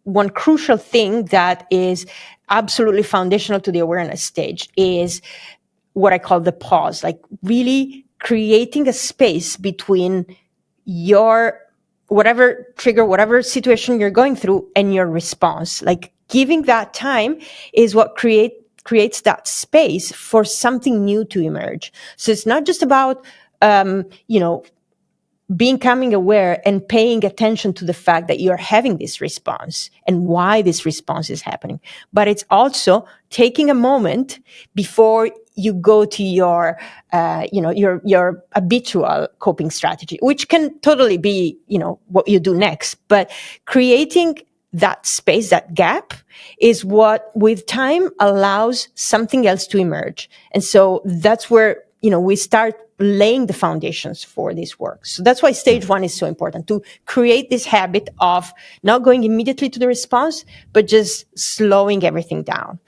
one crucial thing that is absolutely foundational to the awareness stage is what I call the pause, like really creating a space between your whatever trigger, whatever situation you're going through and your response. Like giving that time is what creates that space for something new to emerge. So it's not just about, becoming aware and paying attention to the fact that you're having this response and why this response is happening. But it's also taking a moment before you go to your habitual coping strategy, which can totally be, what you do next. But creating that space, that gap, is what with time allows something else to emerge. And so that's where, we start laying the foundations for this work. So that's why stage one is so important, to create this habit of not going immediately to the response, but just slowing everything down.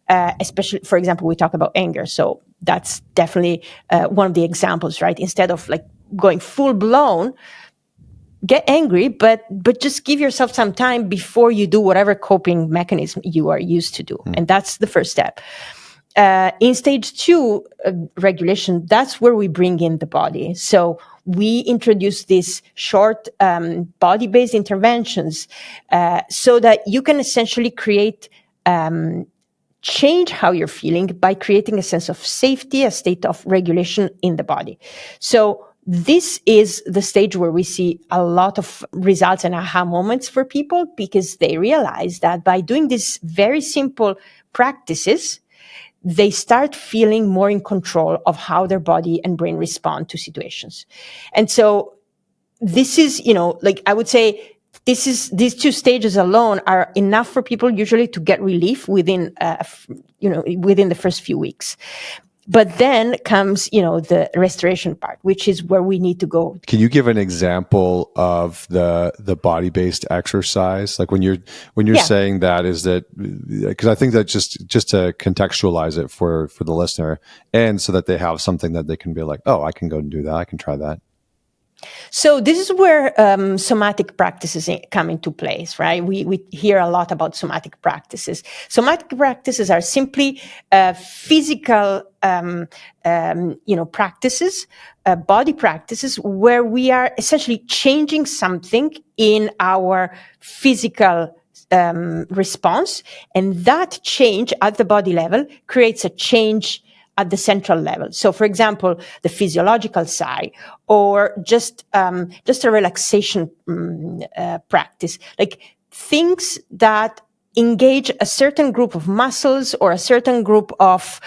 Especially, for example, we talk about anger. So that's definitely one of the examples, right? Instead of like going full blown, get angry, but just give yourself some time before you do whatever coping mechanism you are used to do. And that's the first step. In stage two, regulation, that's where we bring in the body. So we introduce these short body-based interventions so that you can essentially create change how you're feeling by creating a sense of safety, a state of regulation in the body. So this is the stage where we see a lot of results and aha moments for people, because they realize that by doing these very simple practices, they start feeling more in control of how their body and brain respond to situations. And so this is, I would say these two stages alone are enough for people usually to get relief within the first few weeks. But then comes, the restoration part, which is where we need to go. Can you give an example of the body-based exercise? Like when you're saying that, is that, because I think that just to contextualize it for the listener, and so that they have something that they can be like, oh, I can go and do that. I can try that. So this is where somatic practices come into place, right? We hear a lot about somatic practices. Somatic practices are simply physical, practices, body practices, where we are essentially changing something in our physical response, and that change at the body level creates a change at the central level. So, for example, the physiological side, or just a relaxation practice, like things that engage a certain group of muscles or a certain group of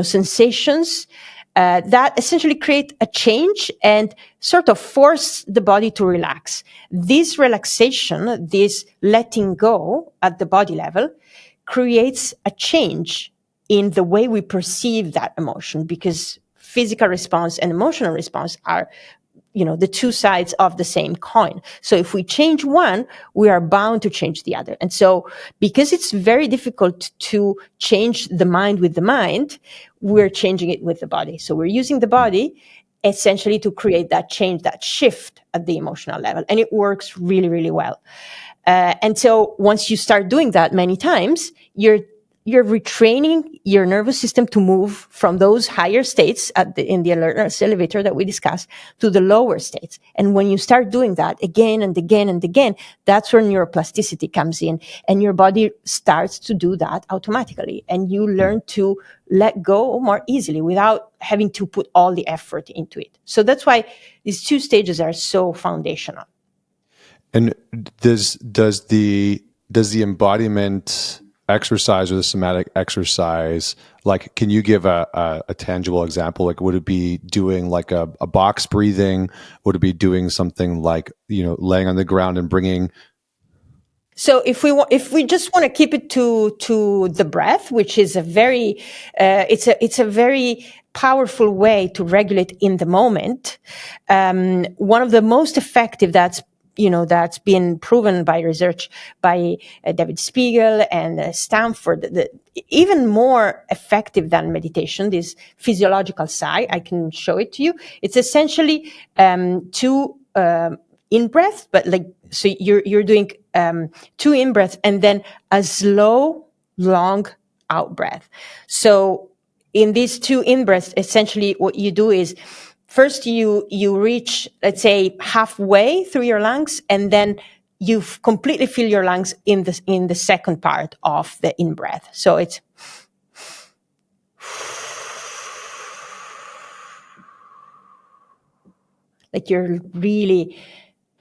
sensations that essentially create a change and sort of force the body to relax. This relaxation, this letting go at the body level, creates a change in the way we perceive that emotion, because physical response and emotional response are, the two sides of the same coin. So if we change one, we are bound to change the other. And so because it's very difficult to change the mind with the mind, we're changing it with the body. So we're using the body essentially to create that change, that shift at the emotional level. And it works really, really well. And so once you start doing that many times, you're retraining your nervous system to move from those higher states in the alertness elevator that we discussed to the lower states. And when you start doing that again and again and again, that's where neuroplasticity comes in, and your body starts to do that automatically. And you learn to let go more easily without having to put all the effort into it. So that's why these two stages are so foundational. And does the embodiment exercise or the somatic exercise, like, can you give a tangible example? Like, would it be doing like a box breathing? Would it be doing something like, laying on the ground and bringing? So if we just want to keep it to the breath, which is a very, it's a very powerful way to regulate in the moment. One of the most effective that's been proven by research by David Spiegel and Stanford, even more effective than meditation, this physiological side. I can show it to you. It's essentially two in breath, but so you're doing two in breaths, and then a slow, long out breath. So in these two in breaths, essentially what you do is first you reach, let's say, halfway through your lungs, and then you completely fill your lungs in the second part of the in breath. So it's like you're really,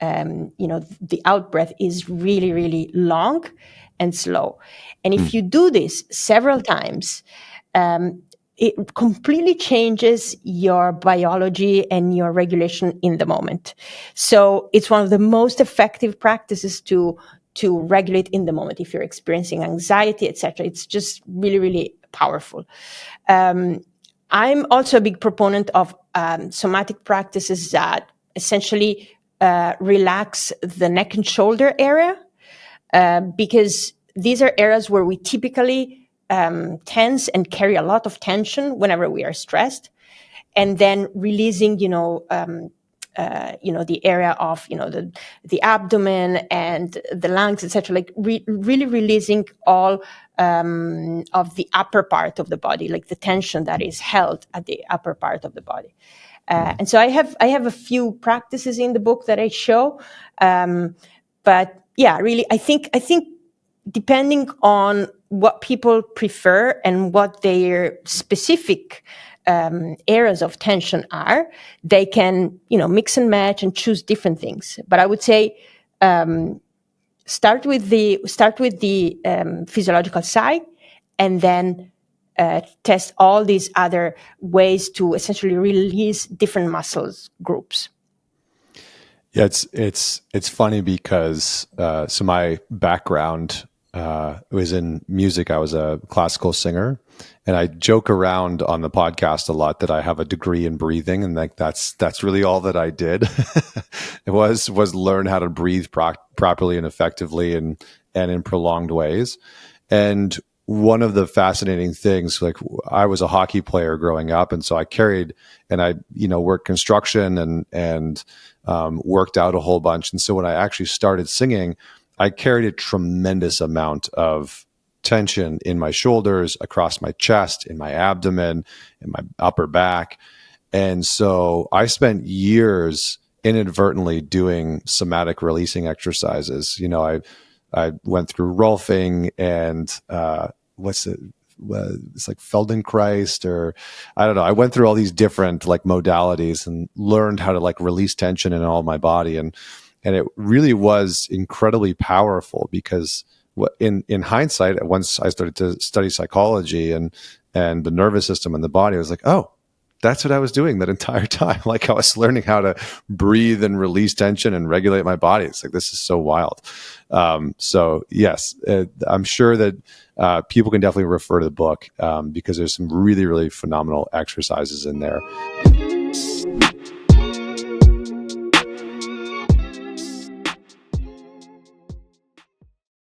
the out breath is really, really long and slow. And if you do this several times, it completely changes your biology and your regulation in the moment. So it's one of the most effective practices to regulate in the moment. If you're experiencing anxiety, etc., it's just really, really powerful. I'm also a big proponent of somatic practices that essentially relax the neck and shoulder area, because these are areas where we typically tense and carry a lot of tension whenever we are stressed, and then releasing, the area of, the abdomen and the lungs, etc. Like really releasing all of the upper part of the body, like the tension that is held at the upper part of the body. And so I have a few practices in the book that I show, but yeah, really, I think depending on what people prefer and what their specific areas of tension are, they can, mix and match and choose different things. But I would say start with the physiological side, and then test all these other ways to essentially release different muscles groups. Yeah, it's funny because so my background was in music. I was a classical singer, and I joke around on the podcast a lot that I have a degree in breathing, and like that's really all that I did. It was learn how to breathe properly and effectively and in prolonged ways. And one of the fascinating things, like I was a hockey player growing up, and so I carried, and I worked construction and worked out a whole bunch. And so when I actually started singing, I carried a tremendous amount of tension in my shoulders, across my chest, in my abdomen, in my upper back. And so I spent years inadvertently doing somatic releasing exercises. I went through Rolfing and it's like Feldenkrais, or I don't know. I went through all these different like modalities and learned how to like release tension in all my body. And it really was incredibly powerful because in hindsight, once I started to study psychology and the nervous system and the body, I was like, oh, that's what I was doing that entire time. Like I was learning how to breathe and release tension and regulate my body. It's like, this is so wild. So yes, I'm sure that people can definitely refer to the book because there's some really, really phenomenal exercises in there.